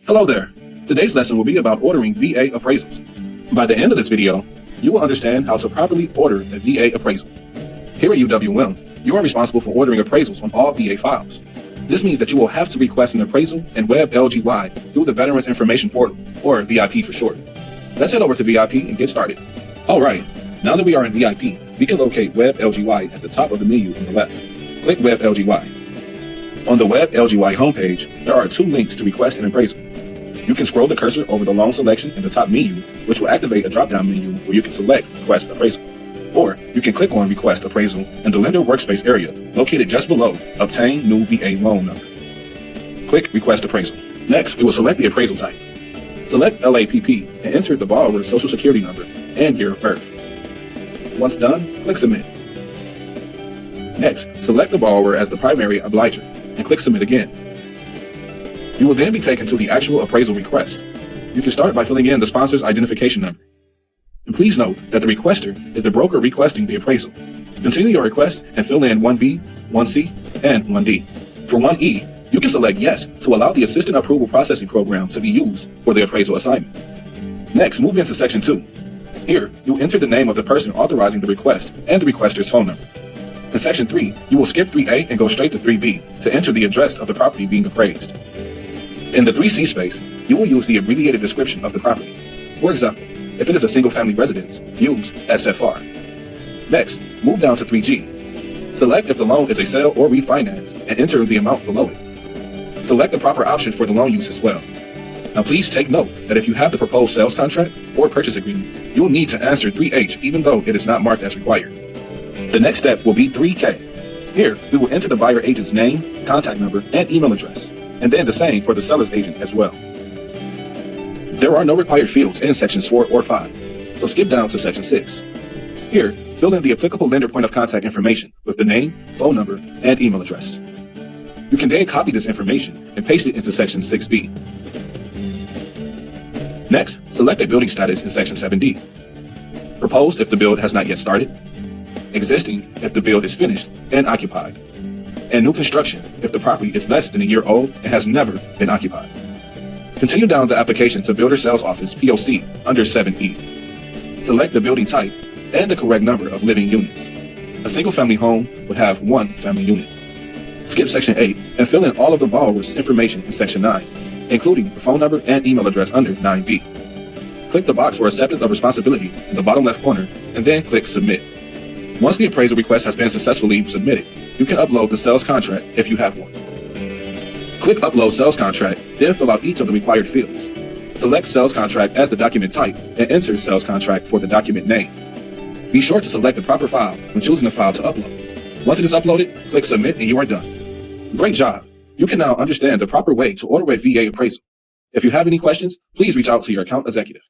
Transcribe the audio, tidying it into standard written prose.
Hello there. Today's lesson will be about ordering VA appraisals. By the end of this video, you will understand how to properly order a VA appraisal. Here at UWM, you are responsible for ordering appraisals on all VA files. This means that you will have to request an appraisal and WebLGY through the Veterans Information Portal, or VIP for short. Let's head over to VIP and get started. Alright, now that we are in VIP, we can locate WebLGY at the top of the menu on the left. Click WebLGY. On the WebLGY homepage, there are two links to request an appraisal. You can scroll the cursor over the long selection in the top menu, which will activate a drop-down menu where you can select Request Appraisal. Or you can click on Request Appraisal in the lender workspace area, located just below Obtain New VA Loan Number. Click Request Appraisal. Next, we will select the appraisal type. Select LAPP and enter the borrower's social security number and year of birth. Once done, click Submit. Next, select the borrower as the primary obliger and click Submit again. You will then be taken to the actual appraisal request. You can start by filling in the sponsor's identification number. And please note that the requester is the broker requesting the appraisal. Continue your request and fill in 1B, 1C, and 1D. For 1E, you can select Yes to allow the Assistant Approval Processing Program to be used for the appraisal assignment. Next, move into Section 2. Here, you enter the name of the person authorizing the request and the requester's phone number. In Section 3, you will skip 3A and go straight to 3B to enter the address of the property being appraised. In the 3C space, you will use the abbreviated description of the property. For example, if it is a single-family residence, use SFR. Next, move down to 3G. Select if the loan is a sale or refinance and enter the amount below it. Select the proper option for the loan use as well. Now please take note that if you have the proposed sales contract or purchase agreement, you will need to answer 3H even though it is not marked as required. The next step will be 3K. Here, we will enter the buyer agent's name, contact number, and email address, and then the same for the seller's agent as well. There are no required fields in Sections 4 or 5, so skip down to Section 6. Here, fill in the applicable lender point of contact information with the name, phone number, and email address. You can then copy this information and paste it into Section 6B. Next, select a building status in Section 7D. Proposed if the build has not yet started. Existing if the build is finished and occupied. And new construction if the property is less than a year old and has never been occupied. Continue down the application to Builder Sales Office POC under 7E. Select the building type and the correct number of living units. A single-family home would have one family unit. Skip Section 8 and fill in all of the borrower's information in Section 9, including the phone number and email address under 9B. Click the box for acceptance of responsibility in the bottom left corner and then click Submit. Once the appraisal request has been successfully submitted, you can upload the sales contract if you have one. Click Upload Sales Contract, then fill out each of the required fields. Select Sales Contract as the document type and enter Sales Contract for the document name. Be sure to select the proper file when choosing the file to upload. Once it is uploaded, click Submit and you are done. Great job! You can now understand the proper way to order a VA appraisal. If you have any questions, please reach out to your account executive.